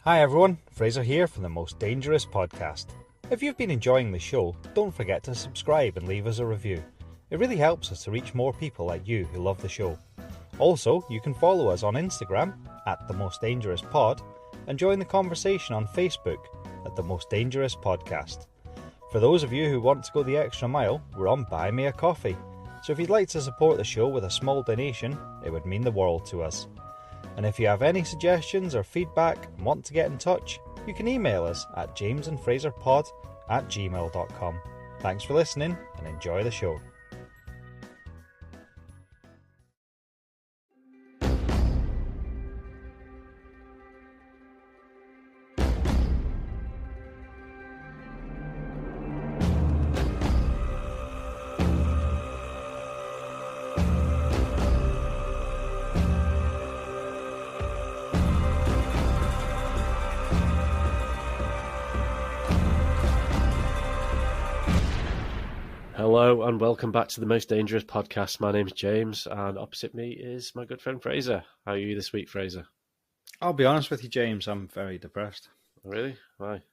Hi everyone, Fraser here from the Most Dangerous Podcast. If you've been enjoying the show, don't forget to subscribe and leave us a review. It really helps us to reach more people like you who love the show. Also, you can follow us on Instagram at The Most Dangerous Pod and join the conversation on Facebook at The Most Dangerous Podcast. For those of you who want to go the extra mile, we're on Buy Me a Coffee. So if you'd like to support the show with a small donation, it would mean the world to us. And if you have any suggestions or feedback and want to get in touch, you can email us at jamesandfraserpod@gmail.com. Thanks for listening and enjoy the show. Hello and welcome back to the Most Dangerous Podcast. My name's James and opposite me is my good friend Fraser. How are you this week, Fraser? I'll be honest with you, James, I'm very depressed. Really? Why?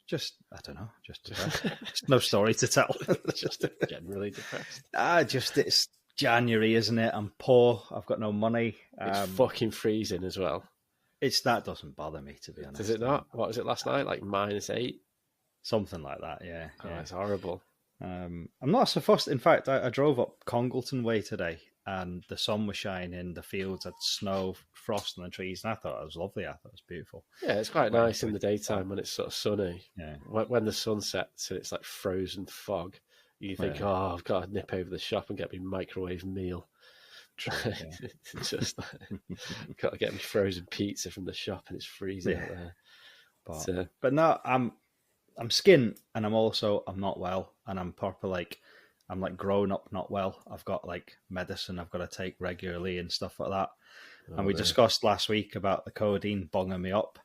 Just depressed. No story to tell. Just generally depressed. It's January, isn't it? I'm poor, I've got no money. It's fucking freezing as well. That doesn't bother me, to be honest. Does it not? What was it last night? Like -8? Something like that, yeah. Oh, it's horrible. I'm not so fussed. In fact, I drove up Congleton Way today and the sun was shining, the fields had snow, frost on the trees, and I thought it was lovely. I thought it was beautiful. Yeah, it's quite nice in the daytime when it's sort of sunny. Yeah. When the sun sets and it's like frozen fog, you think, oh, I've got to nip over the shop and get me microwave meal. It's just like, got to get me frozen pizza from the shop and it's freezing out there. But no, I'm skint and I'm not well, and I'm proper I'm grown up not well. I've got medicine I've got to take regularly and stuff like that. And we discussed last week about the codeine bunging me up.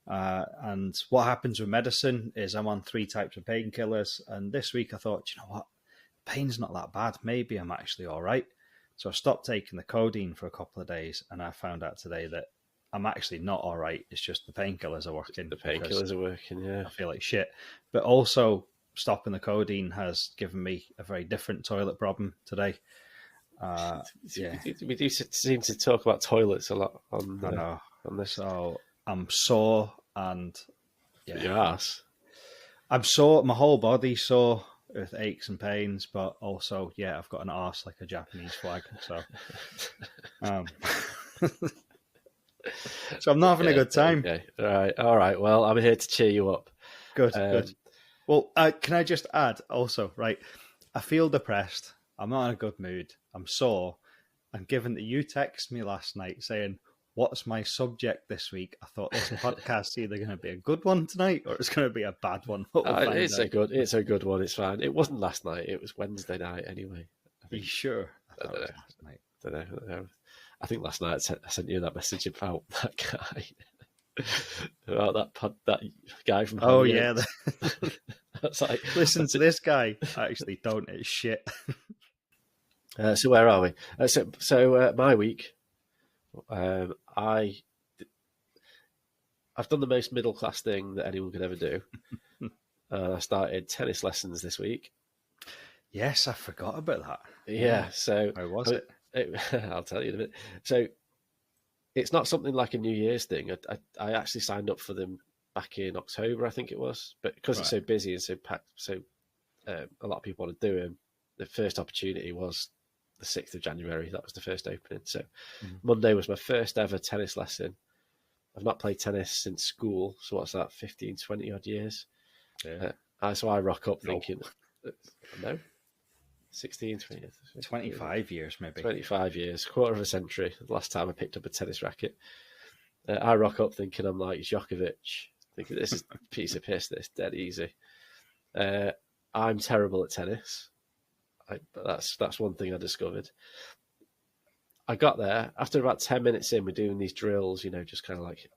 And what happens with medicine is I'm on 3 types of painkillers. And this week I thought, you know what? Pain's not that bad. Maybe I'm actually all right. So I stopped taking the codeine for a couple of days. And I found out today that I'm actually not all right. It's just the painkillers are working. The painkillers are working, yeah. I feel like shit. But also, stopping the codeine has given me a very different toilet problem today. We do seem to talk about toilets a lot on this. So I'm sore and your ass. I'm sore. My whole body's sore with aches and pains, but also, I've got an arse like a Japanese flag. So, so I'm not having a good time. Okay. All right. Well, I'm here to cheer you up. Good. Well, can I just add also, right? I feel depressed. I'm not in a good mood. I'm sore. And given that you texted me last night saying, what's my subject this week? I thought this podcast's either going to be a good one tonight or it's going to be a bad one. It's a good one. It's fine. It wasn't last night. It was Wednesday night anyway. Are you sure? I don't know. I think last night I sent you that message about that guy. About that guy from Home. Oh, yeah. That's listen to this guy. I actually don't. It's shit. So where are we? So my week, I've done the most middle class thing that anyone could ever do. I started tennis lessons this week. Yes, I forgot about that. Yeah. So how was it? I'll tell you in a minute. So it's not something like a New Year's thing. I actually signed up for them back in October, I think it was, but because it's so busy and so packed, a lot of people want to do them. The first opportunity was the 6th of January. That was the first opening. So Monday was my first ever tennis lesson. I've not played tennis since school. So what's that? 15, 20 odd years. Yeah. So I rock up thinking, no. 16, 20, 25 years, maybe. 25 years, quarter of a century. The last time I picked up a tennis racket. I rock up thinking I'm like Djokovic, thinking this is a piece of piss, this dead easy. I'm terrible at tennis. That's one thing I discovered. I got there, after about 10 minutes in, we're doing these drills, just kind of like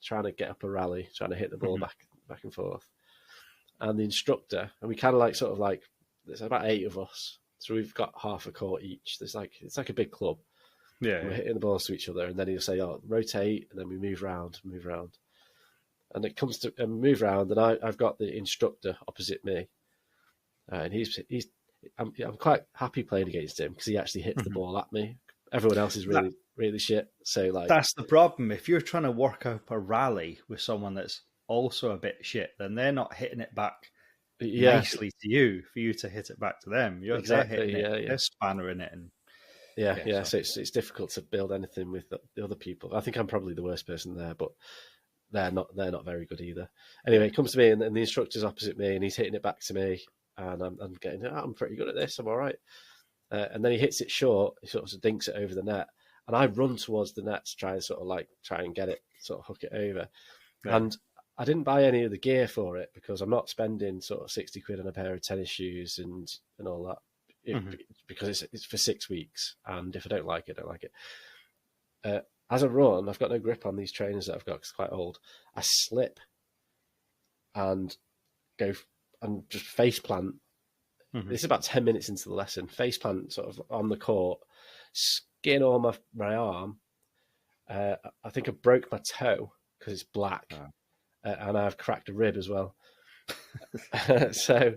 trying to get up a rally, trying to hit the ball back and forth. And the instructor, and we kind of there's about 8 of us. So we've got half a court each. It's like a big club. Yeah. We're hitting the balls to each other, and then he'll say, rotate, and then we move round. and it comes to move around, and I've got the instructor opposite me, and I'm quite happy playing against him because he actually hits the ball at me. Everyone else is really really shit. So like that's the problem. If you're trying to work out a rally with someone that's also a bit shit, then they're not hitting it back nicely to you for you to hit it back to them. You're exactly they're spannering it, and So it's difficult to build anything with the other people. I think I'm probably the worst person there, but they're not very good either. Anyway, it comes to me, and the instructor's opposite me, and he's hitting it back to me, and I'm getting, I'm pretty good at this. I'm all right. And then he hits it short. He sort of dinks it over the net, and I run towards the net to try and get it, sort of hook it over. Yeah. And I didn't buy any of the gear for it because I'm not spending sort of 60 quid on a pair of tennis shoes and all that. Because it's for 6 weeks, and if I don't like it, I don't like it. As I run, I've got no grip on these trainers that I've got because it's quite old. I slip and go and just face plant. This is about 10 minutes into the lesson. Face plant sort of on the court, skin all my arm. I think I broke my toe because it's black, and I've cracked a rib as well. So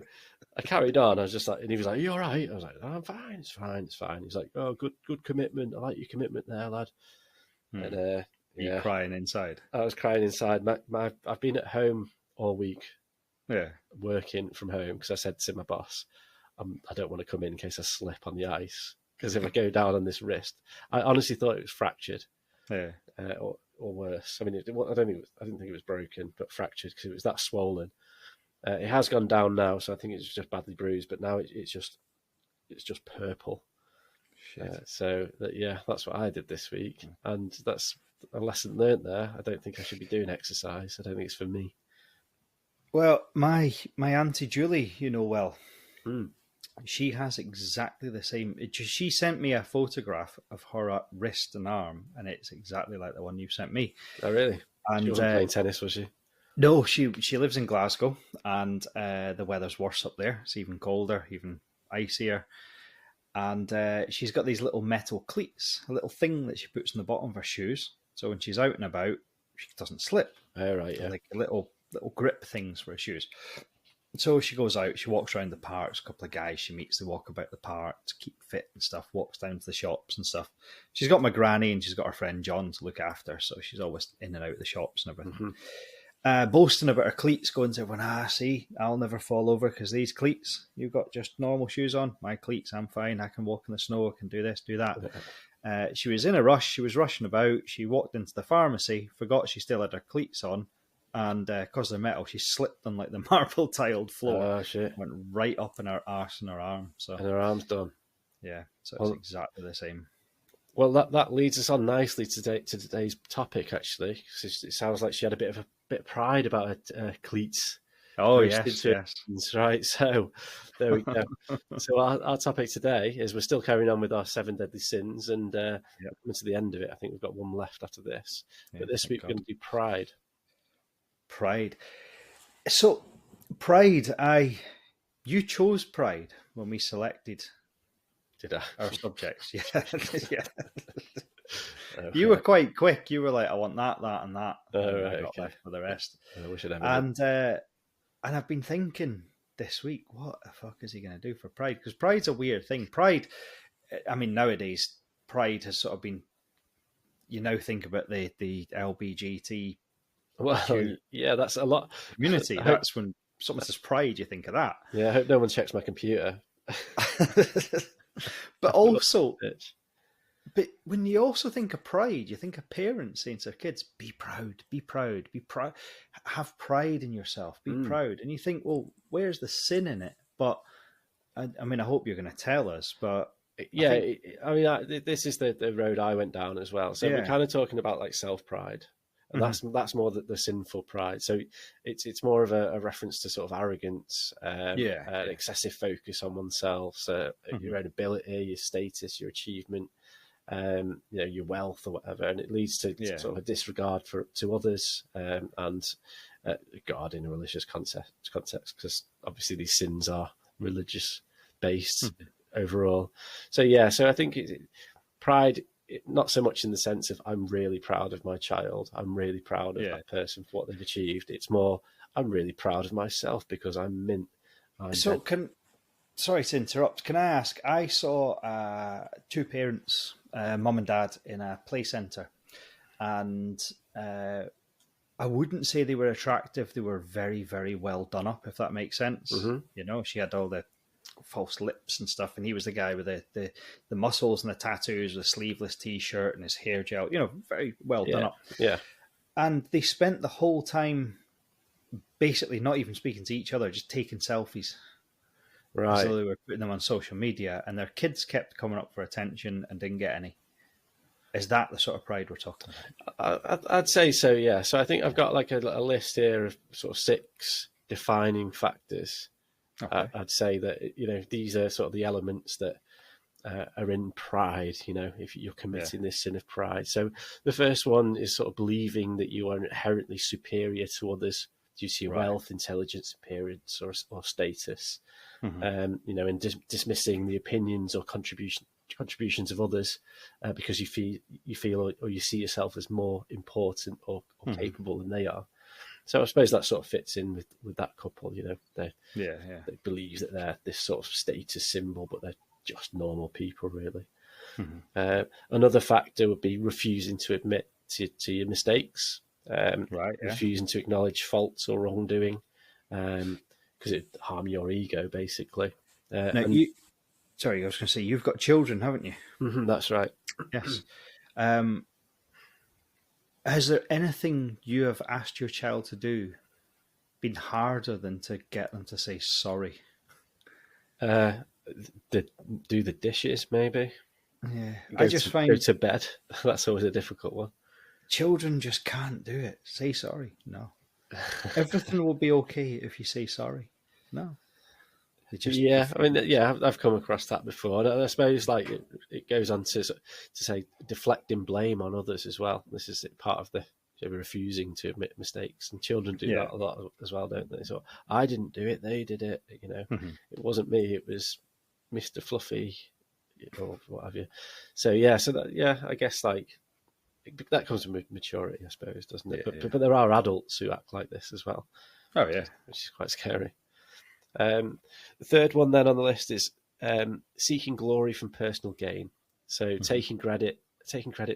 I carried on. I was just like, and he was like, "Are you all right?" I was like, "Oh, I'm fine. It's fine. It's fine." He's like, "Oh, good commitment. I like your commitment there, lad." And you're crying inside. I was crying inside. I've been at home all week, working from home because I said to my boss, "I don't want to come in case I slip on the ice because if I go down on this wrist, I honestly thought it was fractured, or worse. I mean, I didn't think it was broken, but fractured because it was that swollen." It has gone down now, so I think it's just badly bruised. But now it's just purple. So that's what I did this week, and that's a lesson learned there. I don't think I should be doing exercise. I don't think it's for me. Well, my auntie Julie, she has exactly the same. She sent me a photograph of her wrist and arm, and it's exactly like the one you sent me. Oh, really? And she wasn't playing tennis, was she? No, she lives in Glasgow, and the weather's worse up there. It's even colder, even icier. And she's got these little metal cleats, a little thing that she puts in the bottom of her shoes. So when she's out and about, she doesn't slip. Oh, right, yeah. Like little grip things for her shoes. So she goes out, she walks around the parks, a couple of guys she meets, they walk about the park to keep fit and stuff, walks down to the shops and stuff. She's got my granny and she's got her friend John to look after, so she's always in and out of the shops and everything. Boasting about her cleats, going to everyone, see, I'll never fall over because these cleats, you've got just normal shoes on. My cleats, I'm fine. I can walk in the snow. I can do this, do that. She was in a rush. She was rushing about. She walked into the pharmacy, forgot she still had her cleats on, and because they're metal, she slipped on like the marble tiled floor. Oh, shit. Went right up in her arse and her arm. So, and her arm's done. Yeah, so it's exactly the same. Well, that leads us on nicely to today's topic, actually. It sounds like she had a bit of pride about her cleats. Oh, yes. Right, so there we go. So our topic today is we're still carrying on with our 7 deadly sins, and coming to the end of it. I think we've got one left after this. But this week we're going to do pride. Pride. So, pride, you chose pride when we selected... Did I? Our subjects, yeah. Okay. You were quite quick. You were like, I want that, and that. Oh, right, I got left for the rest. I wish I'd ever and I've been thinking this week, what the fuck is he going to do for pride? Because pride's a weird thing. Pride, I mean, nowadays, pride has sort of been, you now think about the LBGT. Well, yeah, that's a lot. Community, that's when someone says pride, you think of that. Yeah, I hope no one checks my computer. But also, but when you also think of pride, you think of parents saying to their kids, be proud, have pride in yourself, be proud. And you think, well, where's the sin in it? But I mean, I hope you're going to tell us, but yeah, this is the road I went down as well. So we're kind of talking about like self-pride. And that's more the sinful pride. So it's more of a reference to sort of arrogance, excessive focus on oneself, so your own ability, your status, your achievement, your wealth or whatever, and it leads to sort of a disregard to others and God in a religious context, because obviously these sins are religious based overall. So I think pride not so much in the sense of I'm really proud of my child, I'm really proud of Yeah. that person for what they've achieved. It's more I'm really proud of myself because I'm mint. Sorry to interrupt. Can I ask? I saw two parents, mum and dad, in a play centre, and I wouldn't say they were attractive. They were very, very well done up, if that makes sense. You know, she had all the false lips and stuff, and he was the guy with the muscles and the tattoos, the sleeveless t-shirt and his hair gel. You know, very well done up. Yeah. And they spent the whole time basically not even speaking to each other, just taking selfies. Right. So they were putting them on social media, and their kids kept coming up for attention and didn't get any. Is that the sort of pride we're talking about? I'd say so, yeah. So I think I've got like a list here of sort of 6 defining factors. Okay. I'd say that, you know, these are sort of the elements that are in pride, you know, if you're committing this sin of pride. So the first one is sort of believing that you are inherently superior to others due to your wealth, intelligence, appearance, or status. You know, and dismissing the opinions or contributions of others because you feel or you see yourself as more important or capable than they are. So I suppose that sort of fits in with that couple. You know, they believe that they're this sort of status symbol, but they're just normal people, really. Another factor would be refusing to admit to your mistakes, refusing to acknowledge faults or wrongdoing, because it harm your ego, basically. Now, I was going to say, you've got children, haven't you? That's right. Yes. Has there anything you have asked your child to do been harder than to get them to say sorry? Do the dishes, maybe. Yeah, go to bed. That's always a difficult one. Children just can't do it. Say sorry. No. Everything will be okay if you say sorry. No. I've come across that before. And I suppose like it goes on to say deflecting blame on others as well. This is part of the refusing to admit mistakes, and children do that a lot as well, don't they? So I didn't do it; they did it. You know, It wasn't me; it was Mr. Fluffy or what have you. So I guess like that comes with maturity, I suppose, doesn't it? But there are adults who act like this as well. Oh yeah, which is quite scary. The third one then on the list is seeking glory from personal gain. So taking credit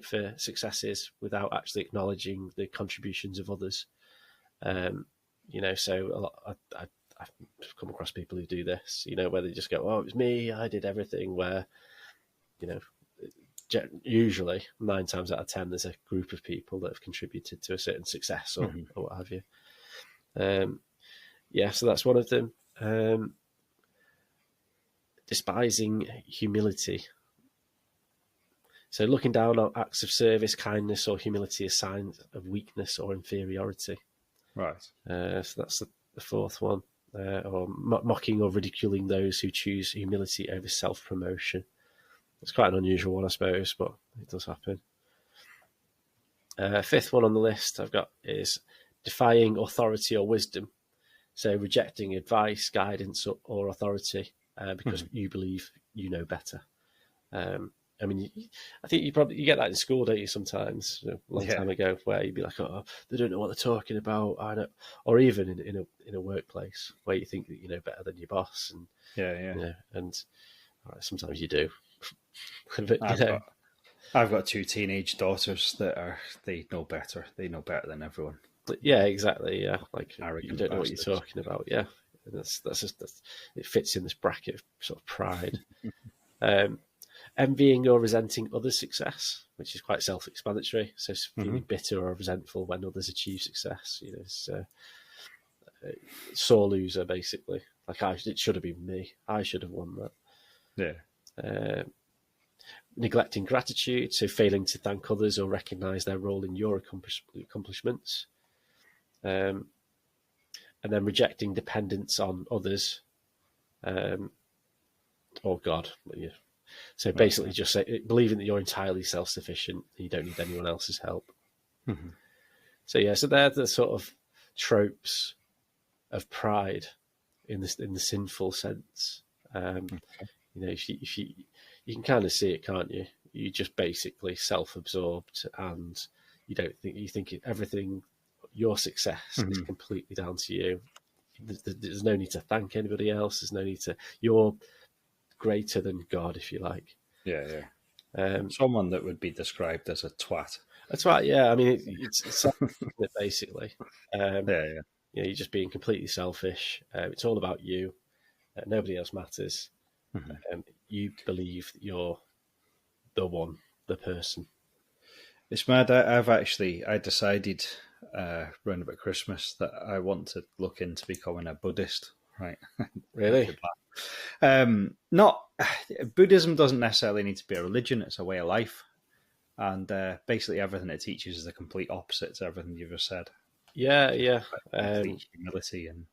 for successes without actually acknowledging the contributions of others. You know, so I've come across people who do this, you know, where they just go, "Oh, it was me, I did everything," where, you know, usually 9 times out of 10, there's a group of people that have contributed to a certain success or what have you. So that's one of them. Despising humility. So looking down on acts of service, kindness, or humility as signs of weakness or inferiority. Right. So that's the fourth one. Or mocking or ridiculing those who choose humility over self-promotion. It's quite an unusual one, I suppose, but it does happen. Fifth one on the list I've got is defying authority or wisdom. So rejecting advice, guidance, or authority because you believe you know better. I mean, I think you get that in school, don't you? Sometimes, a long time ago, where you'd be like, "Oh, they don't know what they're talking about." I know, or even in a workplace where you think that you know better than your boss, and you know, and sometimes you do. But, I've got 2 teenage daughters they know better. They know better than everyone. Yeah, exactly. Yeah, like arrogant you don't know bastards. what you're talking about. Yeah, and that's it fits in this bracket of sort of pride. Envying or resenting others' success, which is quite self-explanatory. So feeling bitter or resentful when others achieve success. You know, it's sore loser basically. Like it should have been me. I should have won that. Yeah. Neglecting gratitude, so failing to thank others or recognise their role in your accomplishments. And then rejecting dependence on others. Oh God. Yeah. So basically just believing that you're entirely self-sufficient and you don't need anyone else's help. So they're the sort of tropes of pride in the sinful sense. You know, if you can kind of see it, can't you? you're just basically self-absorbed, and you think everything, your success is completely down to you. There's no need to thank anybody else. There's no need to. You're greater than God, if you like. Yeah. Someone that would be described as a twat. That's right. Yeah, I mean, it's basically. Yeah. You're just being completely selfish. It's all about you. Nobody else matters. You believe that you're the one, the person. It's mad. I decided around about Christmas that I want to look into becoming a Buddhist. Right? Really? Not Buddhism doesn't necessarily need to be a religion. It's a way of life, and basically everything it teaches is the complete opposite to everything you've just said. Yeah. Humility and.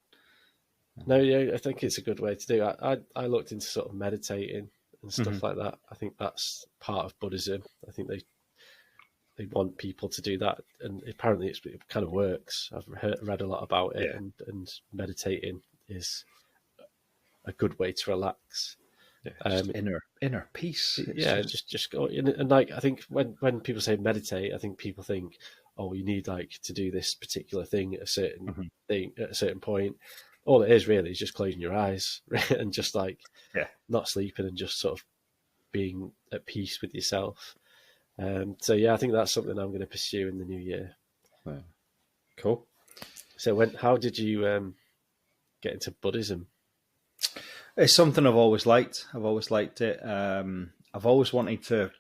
No, yeah, I think it's a good way to do it. I looked into sort of meditating and stuff like that. I think that's part of Buddhism. I think they want people to do that, and apparently it kind of works. I've read a lot about it, and meditating is a good way to relax. Inner peace. Just go, and like, I think when people say meditate, I think people think, oh, you need like to do this particular thing at a certain thing at a certain point. All it is really is just closing your eyes and just like not sleeping and just sort of being at peace with yourself. So yeah, I think that's something I'm going to pursue in the new year. Yeah. Cool. So how did you get into Buddhism? It's something I've always liked. I've always liked it. I've always wanted to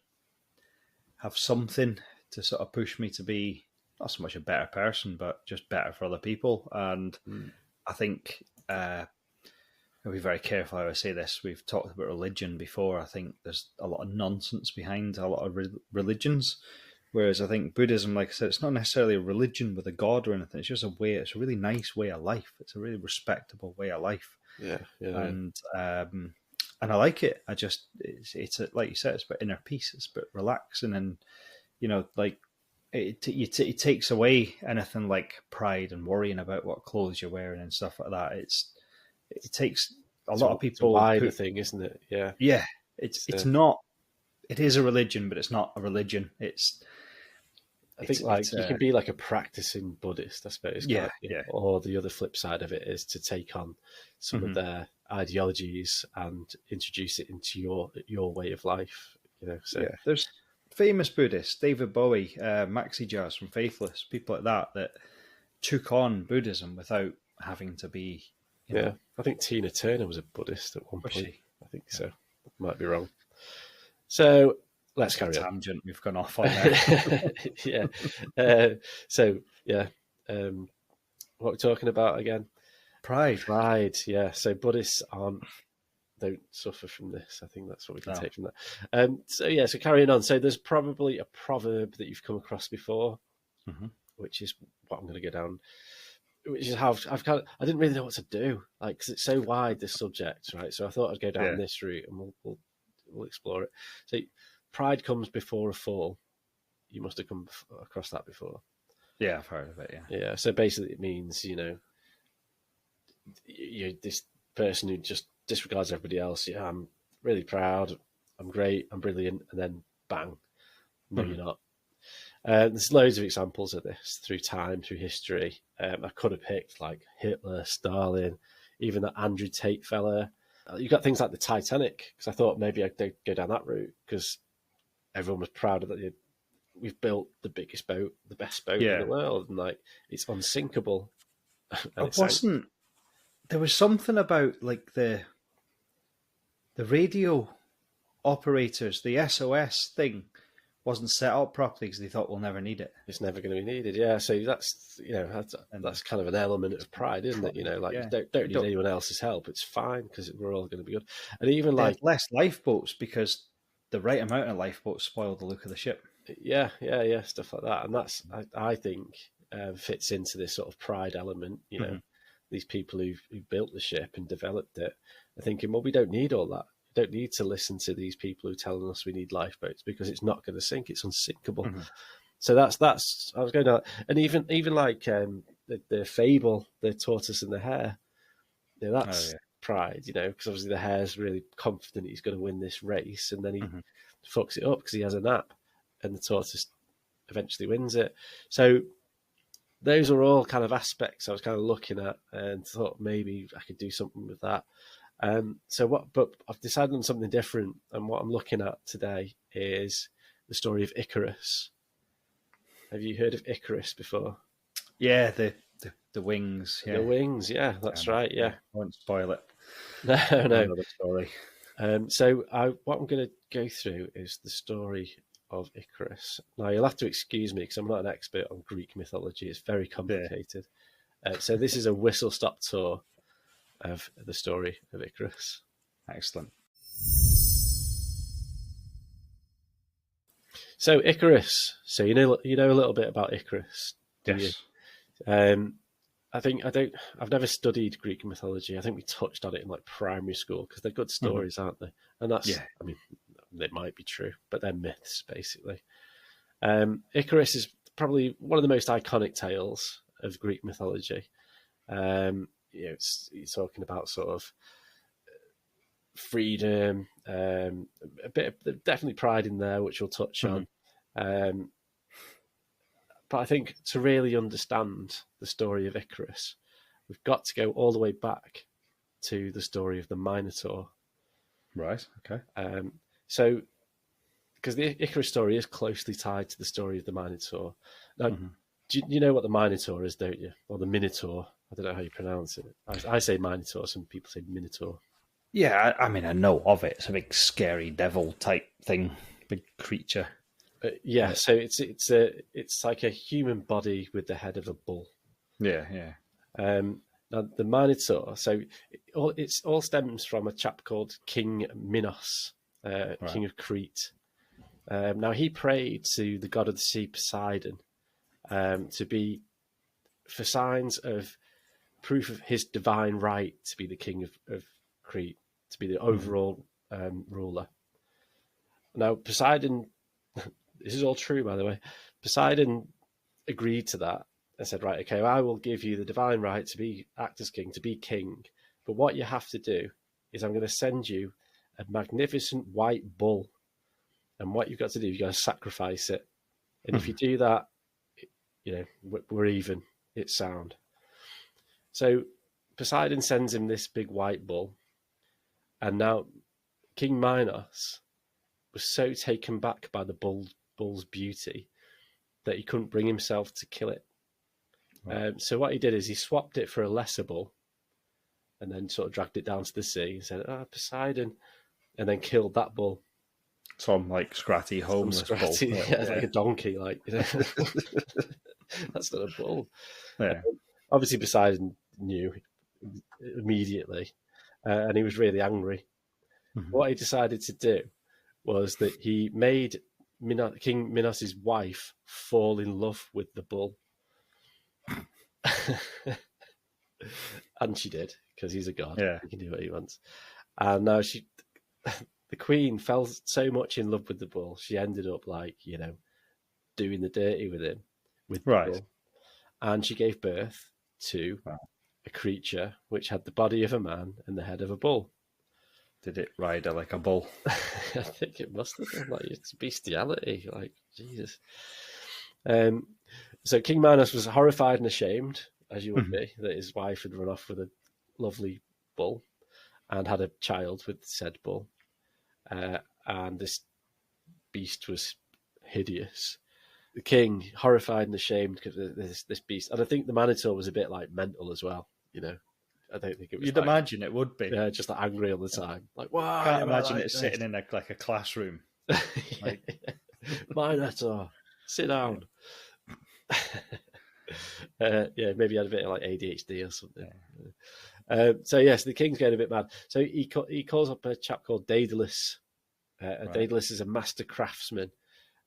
have something to sort of push me to be not so much a better person, but just better for other people. And I think I'll be very careful how I say this. We've talked about religion before. I think there's a lot of nonsense behind a lot of religions. Whereas I think Buddhism, like I said, it's not necessarily a religion with a god or anything. It's just it's a really nice way of life. It's a really respectable way of life. Yeah. And I like it. It's like you said, it's about inner peace. It's about relaxing, and like it takes away anything like pride and worrying about what clothes you're wearing and stuff like that. It takes a lot of people. It's a wider thing, isn't it? Yeah. Yeah. It's not. It is a religion, but it's not a religion. I think you can be like a practicing Buddhist, I suppose. Yeah. Or the other flip side of it is to take on some of their ideologies and introduce it into your way of life. There's famous Buddhists, David Bowie, Maxi Jazz from Faithless, people like that took on Buddhism without having to be. I think Tina Turner was a Buddhist at one point. I think so. Might be wrong. So let's carry on. Tangent we've gone off on there. Yeah. What we're talking about again? Pride. Yeah. So Buddhists don't suffer from this. I think that's what we can take from that. So carrying on. So there's probably a proverb that you've come across before, which is what I'm going to go down. Which is how I didn't really know what to do, like, because it's so wide, this subject, right? So I thought I'd go down this route, and we'll explore it. So pride comes before a fall. You must have come across that before. Yeah, I've heard of it. Yeah. So basically, it means you're this person who just disregards everybody else. Yeah, I'm really proud. I'm great. I'm brilliant. And then bang, no, you're not. There's loads of examples of this through time, through history. I could have picked like Hitler, Stalin, even that Andrew Tate fella. You've got things like the Titanic, because I thought maybe I'd go down that route, because everyone was proud of that. We've built the biggest boat, the best boat in the world, and like it's unsinkable. There was something about like the radio operators, the SOS thing wasn't set up properly because they thought we'll never need it. It's never going to be needed. Yeah, so that's that's kind of an element of pride, isn't it? You don't need anyone else's help. It's fine because we're all going to be good. And even like less lifeboats because the right amount of lifeboats spoil the look of the ship. Yeah, stuff like that. And that's I think fits into this sort of pride element. These people who built the ship and developed it are thinking, well, we don't need all that. Don't need to listen to these people who are telling us we need lifeboats because it's not going to sink. It's unsinkable. So that's I was going to, and even like the fable, the tortoise and the hare. That's pride, because obviously the hare's really confident he's going to win this race, and then fucks it up because he has a nap, and the tortoise eventually wins it. So those are all kind of aspects I was kind of looking at and thought maybe I could do something with that. But I've decided on something different, and what I'm looking at today is the story of Icarus. Have you heard of Icarus before? Yeah, the wings. Yeah. The wings, yeah, that's right. Yeah, I won't spoil it. no. Another story. What I'm going to go through is the story of Icarus. Now, you'll have to excuse me because I'm not an expert on Greek mythology. It's very complicated. Yeah. So this is a whistle-stop tour of the story of Icarus. Excellent. So Icarus. So you know a little bit about Icarus, do Yes. you? I've never studied Greek mythology. I think we touched on it in like primary school because they're good stories, aren't they? And that's, I mean, they might be true, but they're myths basically. Icarus is probably one of the most iconic tales of Greek mythology. You're talking about sort of freedom, a bit of definitely pride in there, which we'll touch on. But I think to really understand the story of Icarus, we've got to go all the way back to the story of the Minotaur. Right. Okay. So, because the Icarus story is closely tied to the story of the Minotaur. Now, do you know what the Minotaur is, don't you? Or the Minotaur? I don't know how you pronounce it. I say Minotaur. Some people say Minotaur. Yeah, I mean, I know of it. It's a big, scary devil type thing, big creature. So it's like a human body with the head of a bull. Yeah. Now the Minotaur. So it all stems from a chap called King Minos, king of Crete. Now he prayed to the god of the sea Poseidon for signs of proof of his divine right to be the king of Crete, to be the overall ruler. Now Poseidon, this is all true by the way, Poseidon agreed to that and said, right, okay, well, I will give you the divine right to act as king, to be king, but what you have to do is I'm going to send you a magnificent white bull, and what you've got to do, you've got to sacrifice it, and if you do that, we're even, it's sound. So Poseidon sends him this big white bull, and now King Minos was so taken back by the bull's beauty that he couldn't bring himself to kill it. So what he did is he swapped it for a lesser bull, and then sort of dragged it down to the sea and said, Poseidon, and then killed that bull. Some like scratty homeless bull. Like a donkey, that's not a bull. Yeah. Obviously Poseidon knew immediately, and he was really angry. What he decided to do was that he made King Minos' wife fall in love with the bull. And she did, because he's a god. Yeah. He can do what he wants. And now the queen fell so much in love with the bull, she ended up doing the dirty with him, with the bull. And she gave birth to a creature which had the body of a man and the head of a bull. Did it ride her like a bull? I think it must have been. It's bestiality, Jesus. So King Minos was horrified and ashamed, as you would be, that his wife had run off with a lovely bull and had a child with said bull. And this beast was hideous. The king, horrified and ashamed because of this beast. And I think the Minotaur was a bit mental as well, I don't think it was. You'd imagine it would be. Yeah, just angry all the time. Wow! Can't imagine it sitting in a classroom. Minotaur, sit down. Maybe he had a bit of ADHD or something. Yeah. So the king's getting a bit mad. So he calls up a chap called Daedalus. Daedalus is a master craftsman,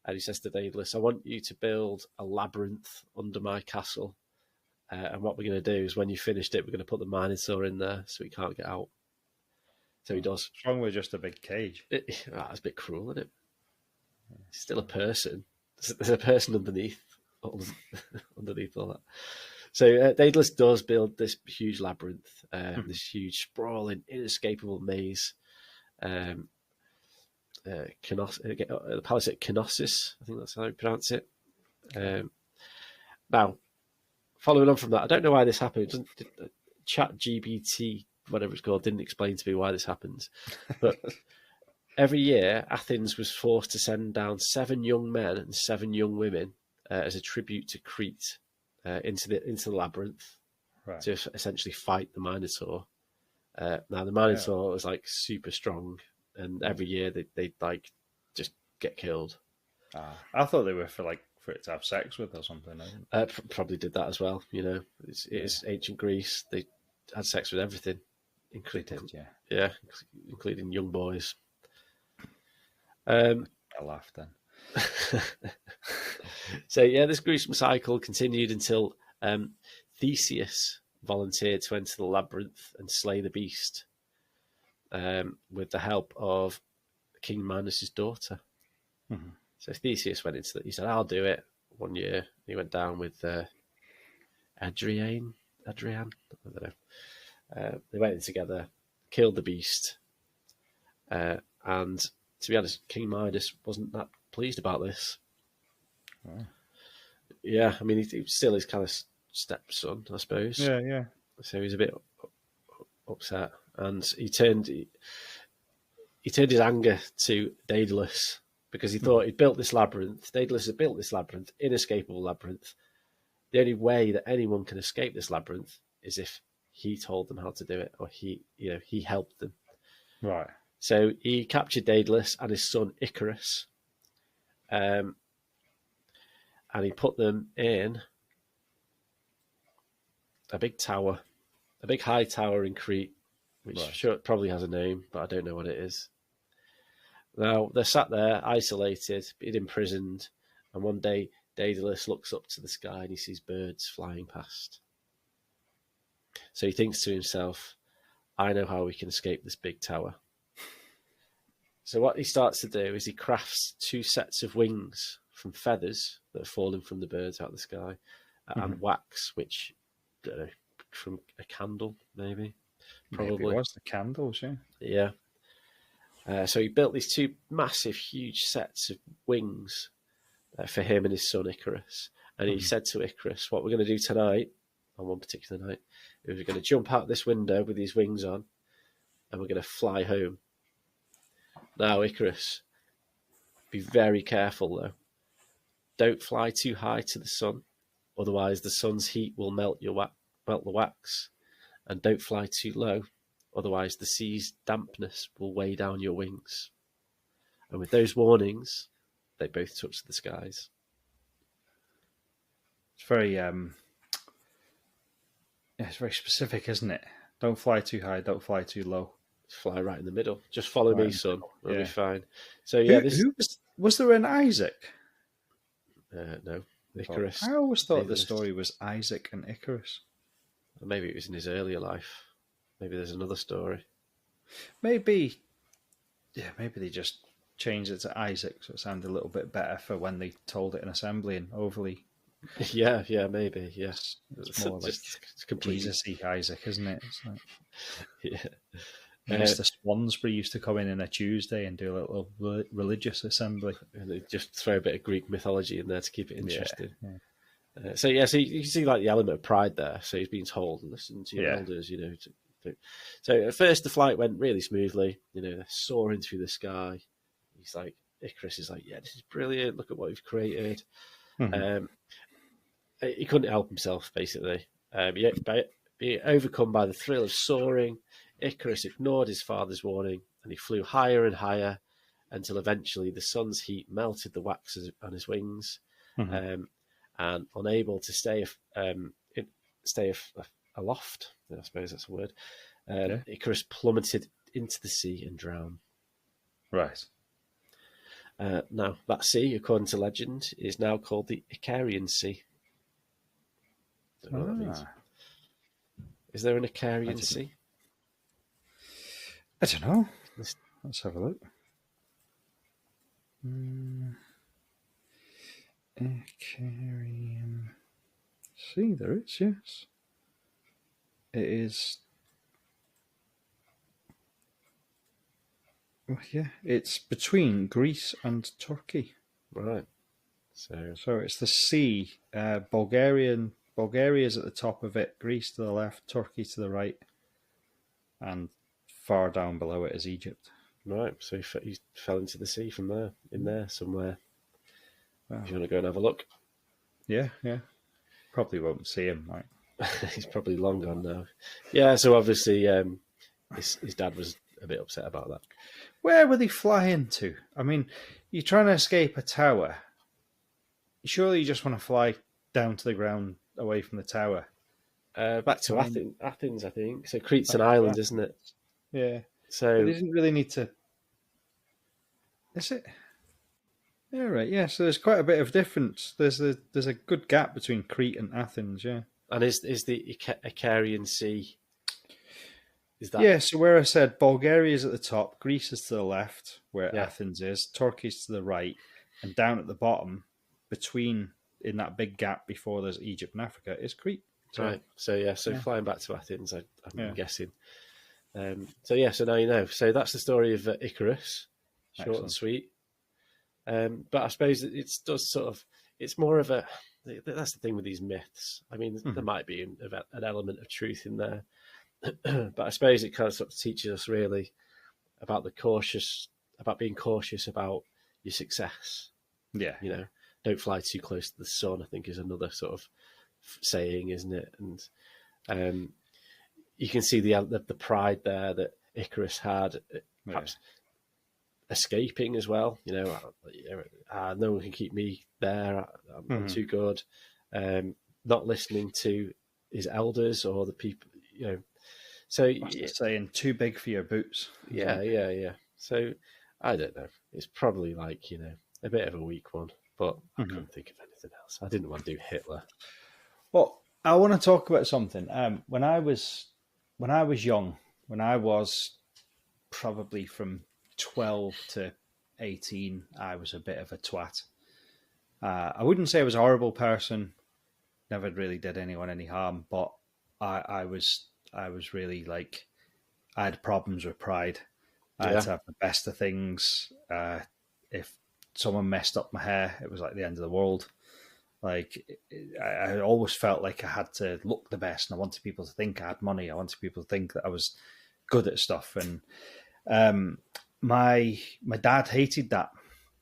and he says to Daedalus, "I want you to build a labyrinth under my castle. And what we're going to do is when you finished it, we're going to put the Minotaur in there so he can't get out." So he does. What's wrong with just a big cage? That's a bit cruel, isn't it? He's still a person. There's a person underneath all that. So Daedalus does build this huge labyrinth, this huge, sprawling, inescapable maze. the palace at Knossos. I think that's how you pronounce it. Now, following on from that, I don't know why this happened. Chat GBT, whatever it's called, didn't explain to me why this happens. But every year, Athens was forced to send down 7 young men and 7 young women as a tribute to Crete into the labyrinth to essentially fight the Minotaur. Now, the Minotaur was like super strong, and every year they'd like just get killed. I thought they were for it to have sex with or something. Probably did that as well. You know, it is ancient Greece. They had sex with everything, including including young boys. I laughed then. So yeah, this gruesome cycle continued until Theseus volunteered to enter the labyrinth and slay the beast with the help of King Minos's daughter. Mm-hmm. So Theseus went into he said, "I'll do it." One year he went down with Adrian. I don't know. They went in together, killed the beast, and to be honest, King Midas wasn't that pleased about this. Oh. Yeah, I mean, he was still his kind of stepson, I suppose. Yeah. So he was a bit upset, and he turned his anger to Daedalus because he thought he'd built this labyrinth. Daedalus had built this labyrinth, inescapable labyrinth. The only way that anyone can escape this labyrinth is if he told them how to do it, or he helped them. Right. So he captured Daedalus and his son Icarus, and he put them in a big tower, a big high tower in Crete, which sure probably has a name, but I don't know what it is. Now, they're sat there, isolated, being imprisoned, and one day Daedalus looks up to the sky and he sees birds flying past. So he thinks to himself, I know how we can escape this big tower. So what he starts to do is he crafts 2 sets of wings from feathers that are falling from the birds out of the sky, and wax, which, I don't know, from a candle, maybe. Probably. Maybe it was the candles, yeah. Yeah. So he built these 2 massive, huge sets of wings for him and his son Icarus. And he said to Icarus, what we're going to do tonight, on one particular night, is we're going to jump out this window with these wings on, and we're going to fly home. Now, Icarus, be very careful, though. Don't fly too high to the sun, otherwise the sun's heat will melt the wax. And don't fly too low, otherwise the sea's dampness will weigh down your wings. And with those warnings, they both touched the skies. It's very, it's very specific, isn't it? Don't fly too high, don't fly too low. Fly right in the middle. Just follow me, son. We'll be fine. So yeah, was there an Isaac? No, Icarus. I always thought the story was Isaac and Icarus. Maybe it was in his earlier life. Maybe there's another story. Maybe they just changed it to Isaac so it sounded a little bit better for when they told it in assembly and overly. Yeah, maybe. Yes, it's more like Jesus-y Isaac, isn't it? It's like, yeah. Mr. Swansbury used to come in a Tuesday and do a little religious assembly. And they just throw a bit of Greek mythology in there to keep it interesting. Yeah. So you can see like the element of pride there. So he's being told, listen to your elders, So at first the flight went really smoothly. They're soaring through the sky. Icarus is like, yeah, this is brilliant. Look at what we've created. Mm-hmm. He couldn't help himself, basically. Being overcome by the thrill of soaring, Icarus ignored his father's warning, and he flew higher and higher until eventually the sun's heat melted the wax on his wings, and unable to stay aloft, I suppose that's a word, Icarus plummeted into the sea and drowned. Right. Now, that sea, according to legend, is now called the Icarian Sea. Don't know what that means. Is there an Icarian Sea? I don't know. Let's have a look. Icarian Sea, there is, yes. It is. Well, yeah, it's between Greece and Turkey. Right. So So it's the sea. Bulgaria's at the top of it, Greece to the left, Turkey to the right, and far down below it is Egypt. right. So he fell into the sea from there, in there somewhere. Wow. If you want to go and have a look, Yeah, yeah. Probably won't see him, right? he's probably long gone now. Yeah. So obviously, his dad was a bit upset about that. Where would he fly into? I mean, you're trying to escape a tower. Surely you just want to fly down to the ground away from the tower. Back to I mean, Athens, I think. So Crete's back an to island, that. isn't it? Yeah. But So he didn't really need to. Is it? Yeah, right. Yeah. So there's quite a bit of difference. There's a good gap between Crete and Athens. Yeah. and is the Icarian Sea? Is that Yeah. So where I said Bulgaria is at the top, Greece is to the left, where yeah? Athens is, Turkey's to the right, and down at the bottom, between in that big gap before there's Egypt and Africa, is Crete. So, Right. So yeah. So yeah. flying back to Athens, I'm Yeah. guessing. So yeah. So now you know. So that's the story of Icarus, short and Excellent. sweet. But I suppose it does sort of. It's more of a. That's the thing with these myths. I mean, there might be an element of truth in there, but I suppose it kind of sort of teaches us really about being cautious about your success. Yeah. You know, don't fly too close to the sun, I think is another sort of saying, isn't it? And you can see the pride there that Icarus had, perhaps escaping as well. You know, no one can keep me there. I'm too good. Not listening to his elders or the people, you know. So saying too big for your boots. yeah. So I don't know. It's probably like, you know, a bit of a weak one, but I couldn't think of anything else. I didn't want to do Hitler. Well, I want to talk about something. When I was young, when I was probably from 12 to 18, I was a bit of a twat. I wouldn't say I was a horrible person. Never really did anyone any harm, but I was really like, I had problems with pride. I had to have the best of things. If someone messed up my hair, it was like the end of the world. Like, I always felt like I had to look the best, and I wanted people to think I had money. I wanted people to think that I was good at stuff. And my dad hated that.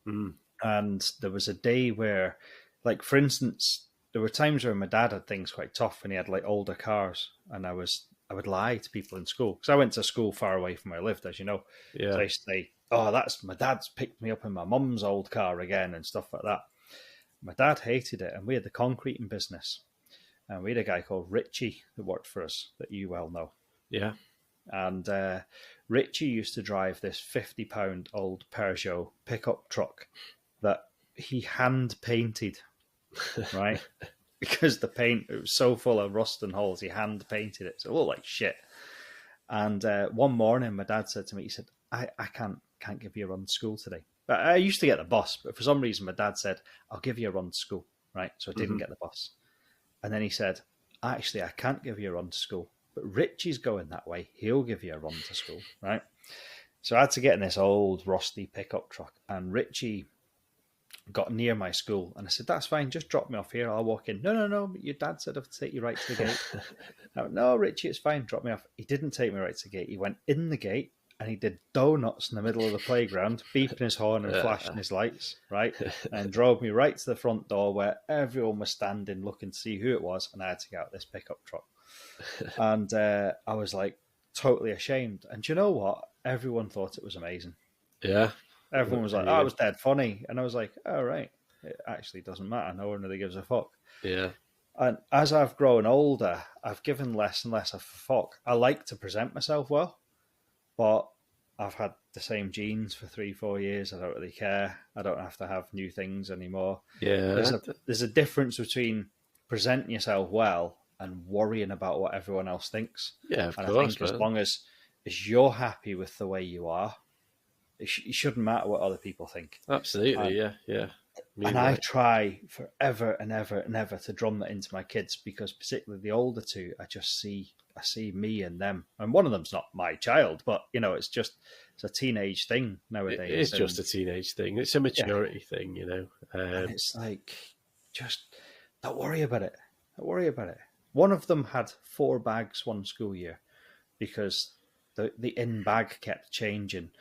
And there was a day where, like, for instance, there were times where my dad had things quite tough, and he had like older cars, and I would lie to people in school because I went to school far away from where I lived, as you know. Yeah. So I used to say, "Oh, that's my dad's picked me up in my mum's old car again," and stuff like that. My dad hated it, and we had the concreting business, and we had a guy called Richie who worked for us that you well know. Yeah. And Richie used to drive this £50 old Peugeot pickup truck that he hand painted, right? Because the paint, it was so full of rust and holes, he hand painted it, so it looked like shit. And one morning, my dad said to me, he said, "I can't give you a run to school today." But I used to get the bus, but for some reason, my dad said, "I'll give you a run to school," right? So I didn't get the bus. And then he said, "Actually, I can't give you a run to school, but Richie's going that way. He'll give you a run to school," right? So I had to get in this old rusty pickup truck, and Richie got near my school, and I said, "That's fine, just drop me off here, I'll walk in." No, but your dad said I'd take you right to the gate. I went, "No, Richie, it's fine, drop me off." He didn't take me right to the gate. He went in the gate, and he did donuts in the middle of the playground, beeping his horn and flashing his lights, right? And drove me right to the front door where everyone was standing looking to see who it was, and I had to get out this pickup truck. And I was like totally ashamed. And do you know what? Everyone thought it was amazing. Yeah. Everyone was like, "Oh, it was dead funny." And I was like, "Oh, right. It actually doesn't matter. No one really gives a fuck." Yeah. And as I've grown older, I've given less and less of a fuck. I like to present myself well, but I've had the same jeans for 3-4 years. I don't really care. I don't have to have new things anymore. Yeah. There's a difference between presenting yourself well and worrying about what everyone else thinks. Yeah, of and course. I think as long as you're happy with the way you are, it shouldn't matter what other people think. Absolutely, yeah. And I try forever and ever and ever to drum that into my kids, because particularly the older two, I see me and them. And one of them's not my child, but it's a teenage thing nowadays. It's just a teenage thing. It's a maturity thing, and it's like, just don't worry about it. Don't worry about it. One of them had 4 bags one school year because the in bag kept changing.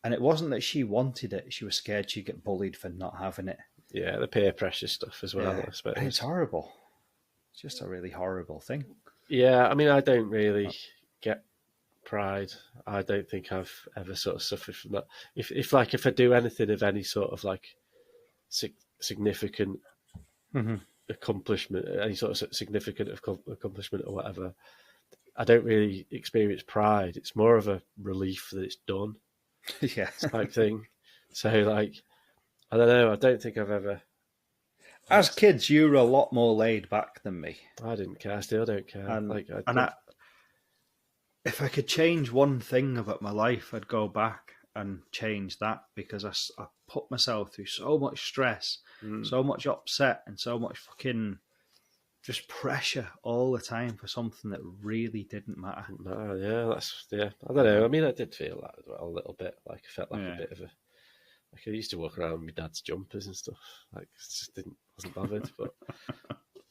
And it wasn't that she wanted it. She was scared she'd get bullied for not having it. Yeah, the peer pressure stuff as well, I suppose. It's horrible. It's just a really horrible thing. Yeah, I mean, I don't really get pride. I don't think I've ever sort of suffered from that. If I do anything of any sort of like significant accomplishment, any sort of significant accomplishment or whatever, I don't really experience pride. It's more of a relief that it's done. Yeah, type thing. So, like, I don't know. I don't think I've ever. As kids, you were a lot more laid back than me. I didn't care. I still don't care. If I could change one thing about my life, I'd go back and change that, because I put myself through so much stress, so much upset, and so much fucking just pressure all the time for something that really didn't matter. No, yeah. I don't know. I mean, I did feel that as well a little bit. Like, I felt like a bit of a. Like, I used to walk around with my dad's jumpers and stuff. Like, just wasn't bothered.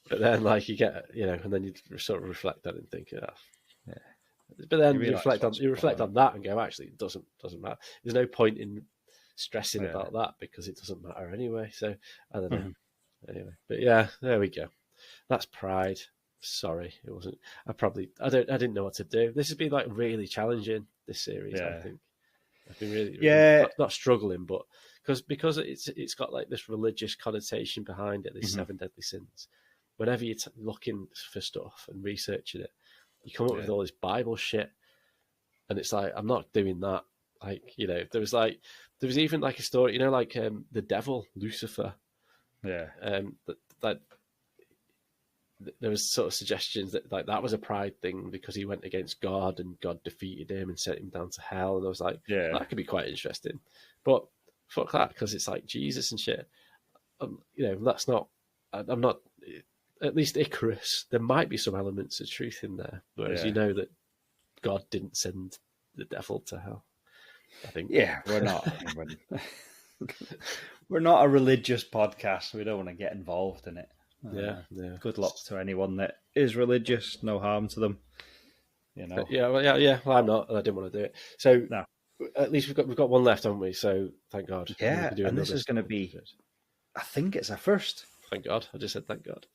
But then, like, you get, and then you sort of reflect on it and think, yeah. But then you reflect on that and go, actually, it doesn't matter. There's no point in stressing about that, because it doesn't matter anyway. So I don't know. Anyway, but yeah, there we go. That's pride. Sorry, it wasn't. I didn't know what to do. This has been like really challenging, this series. I think I've been really not struggling, but because it's got like this religious connotation behind it. These 7 deadly sins. Whenever you're looking for stuff and researching it, you come up with all this Bible shit, and it's like, I'm not doing that. Like, there was even like a story, like the devil, Lucifer. Yeah. That there was sort of suggestions that like that was a pride thing because he went against God and God defeated him and sent him down to hell. And I was like, that could be quite interesting. But fuck that, because it's like Jesus and shit. That's not. I'm not. At least Icarus, there might be some elements of truth in there, whereas that God didn't send the devil to hell. I think. Yeah, we're not. We're not a religious podcast. We don't want to get involved in it. Yeah. Good luck to anyone that is religious. No harm to them. Yeah. Well, I'm not, and I didn't want to do it. So no. At least we've got one left, haven't we? So thank God. Yeah, and this is going to be. I think it's our first. Thank God. I just said thank God.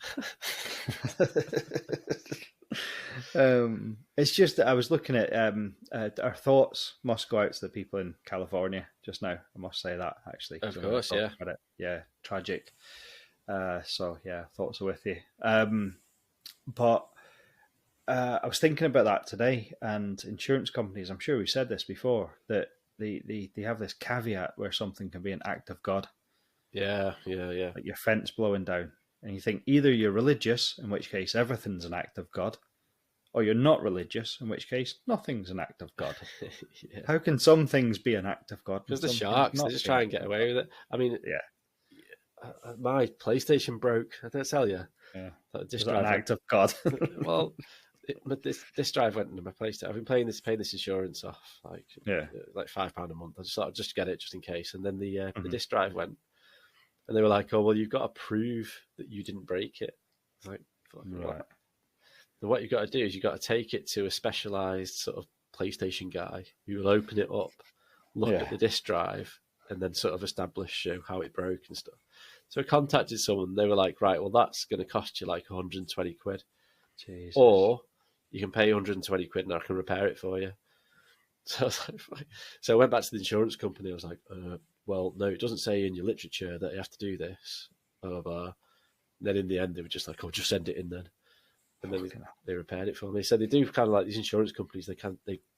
It's just that I was looking at our thoughts must go out to the people in California just now. I must say that, actually. Of course, yeah. Yeah, tragic. So, yeah, thoughts are with you. But I was thinking about that today, and insurance companies, I'm sure we've said this before, that they have this caveat where something can be an act of God. Yeah. Like your fence blowing down. And you think either you're religious, in which case everything's an act of God, or you're not religious, in which case nothing's an act of God. Yeah. How can some things be an act of God? Because the sharks, they just try and get away with it. I mean, my PlayStation broke. I don't tell you. Yeah. Just an act of God. Well, but this drive went into my PlayStation. I've been paying this insurance off, like £5 a month. I just thought I'd just get it just in case. And then the disc drive went. And they were like, "Oh, well, you've got to prove that you didn't break it." I was like, right. And what you've got to do is you've got to take it to a specialised sort of PlayStation guy who will open it up, look at the disc drive, and then sort of establish how it broke and stuff. So I contacted someone. They were like, "Right, well, that's going to cost you like 120 quid. Jesus. Or you can pay 120 quid and I can repair it for you." So I was like, so I went back to the insurance company. I was like, well, no, it doesn't say in your literature that you have to do this. Blah, blah, blah. And then in the end, they were just like, "Oh, just send it in then." And then they repaired it for me. So they do kind of like these insurance companies.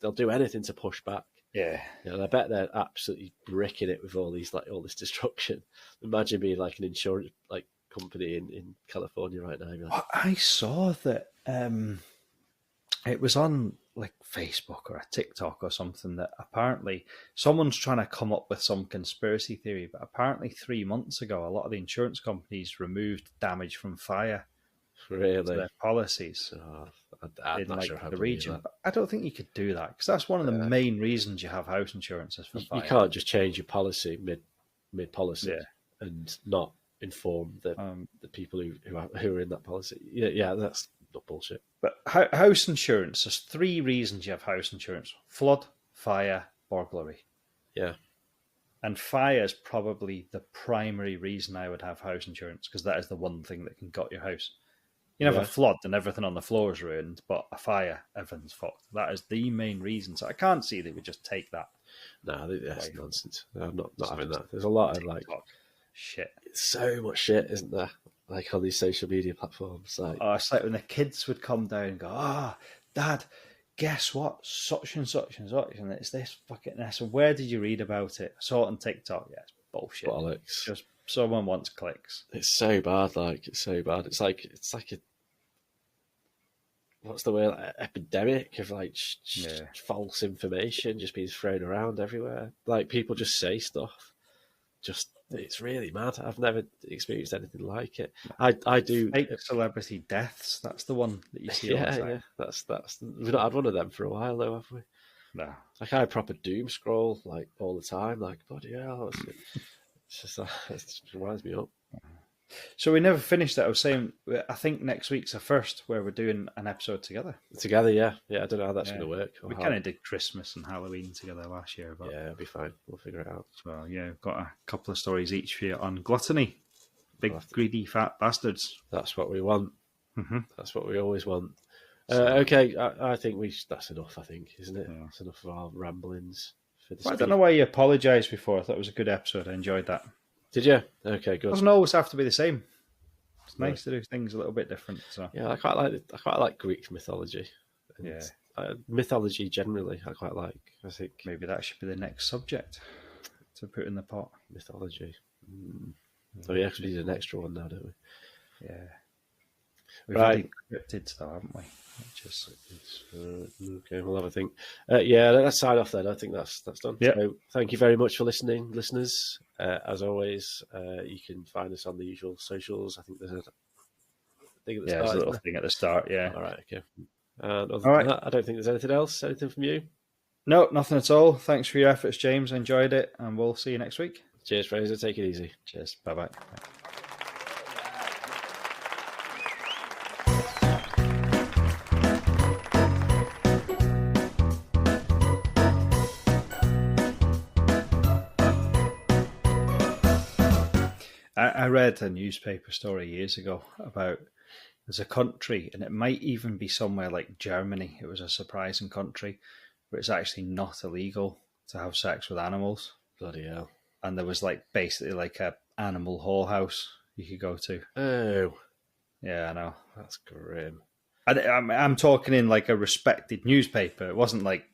They'll do anything to push back. Yeah. And I bet they're absolutely bricking it with all this destruction. Imagine being like an insurance like company in California right now. I saw that it was on like Facebook or a TikTok or something that apparently someone's trying to come up with some conspiracy theory, but apparently 3 months ago, a lot of the insurance companies removed damage from fire to Really? their policies Oh, I'm in not like sure how the to believe region. that. But I don't think you could do that because that's one of the main reasons you have house insurances for You fire. can't just change your policy mid policy Yeah. and not inform the people who are in that policy. Yeah, that's not bullshit. But house insurance, there's 3 reasons you have house insurance: flood, fire, burglary. Yeah. And fire is probably the primary reason I would have house insurance because that is the one thing that can gut your house. You can have a flood and everything on the floor is ruined, but a fire, everything's fucked. That is the main reason. So I can't see they would just take that. No, I think that's nonsense. I'm not having that. There's a lot of like shit. So much shit, isn't there? Like on these social media platforms. Like, it's like when the kids would come down and go, Dad, guess what? Such and such and such, and it's this fucking mess. And where did you read about it? I saw it on TikTok. Yeah, it's bullshit. Bollocks. Just someone wants clicks. It's so bad. Like, it's so bad. It's like a what's the word? Like, epidemic of like false information just being thrown around everywhere. Like people just say stuff. It's really mad. I've never experienced anything like it. I do fake celebrity deaths. That's the one that you see all the time. Yeah. That's we've not had one of them for a while though, have we? No. Like I proper doom scroll like all the time. Like bloody hell, it's just it just winds me up. So we never finished that. I was saying, I think next week's the first where we're doing an episode together. Together, yeah. I don't know how that's going to work. We kind of did Christmas and Halloween together last year. But yeah, it'll be fine. We'll figure it out. So yeah, we've got a couple of stories each for you on gluttony. Big, greedy, fat bastards. That's what we want. Mm-hmm. That's what we always want. Okay, I think that's enough, I think, isn't it? Yeah. That's enough of our ramblings. I don't know why you apologised before. I thought it was a good episode. I enjoyed that. Did you? Okay, good. It doesn't always have to be the same. It's nice to do things a little bit different. So yeah, I quite like Greek mythology. And mythology generally, I quite like. I think maybe that should be the next subject to put in the pot. Mythology. So yeah, we need an extra one now, don't we? Yeah. We've already cryptids though, haven't we? Okay, we'll have a think. Let's sign off then. I think that's done. Yep. So thank you very much for listening, listeners. As always, you can find us on the usual socials. I think there's a thing at the start. There's a little thing at the start, yeah. All right, okay. Other than that, I don't think there's anything else. Anything from you? No, nothing at all. Thanks for your efforts, James. I enjoyed it, and we'll see you next week. Cheers, Fraser. Take it easy. Cheers. Bye-bye. I read a newspaper story years ago about there's a country, and it might even be somewhere like Germany. It was a surprising country where it's actually not illegal to have sex with animals. Bloody hell. And there was like basically like a animal whorehouse you could go to. Oh. Yeah, I know. That's grim. I'm talking in like a respected newspaper. It wasn't like,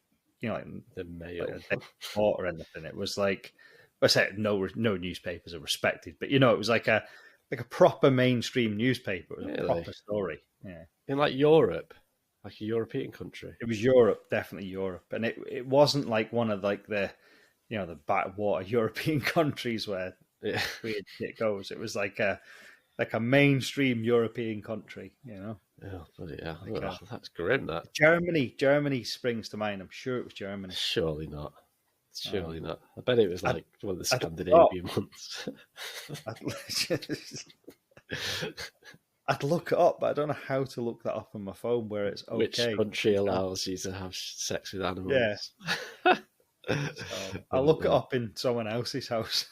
like the Mail or anything. It was like, I said no newspapers are respected, but it was like a proper mainstream newspaper. It was a proper story. Yeah, in like Europe, like a European country. It was Europe, definitely Europe, and it wasn't like one of like the the backwater European countries where weird shit goes. It was like a mainstream European country. Oh, bloody hell! That's grim. That Germany springs to mind. I'm sure it was Germany. Surely not. Surely not. I bet it was like one of the Scandinavian ones. I'd look it up, but I don't know how to look that up on my phone where it's okay. Which country allows you to have sex with animals? Yeah. I'll look it up in someone else's house.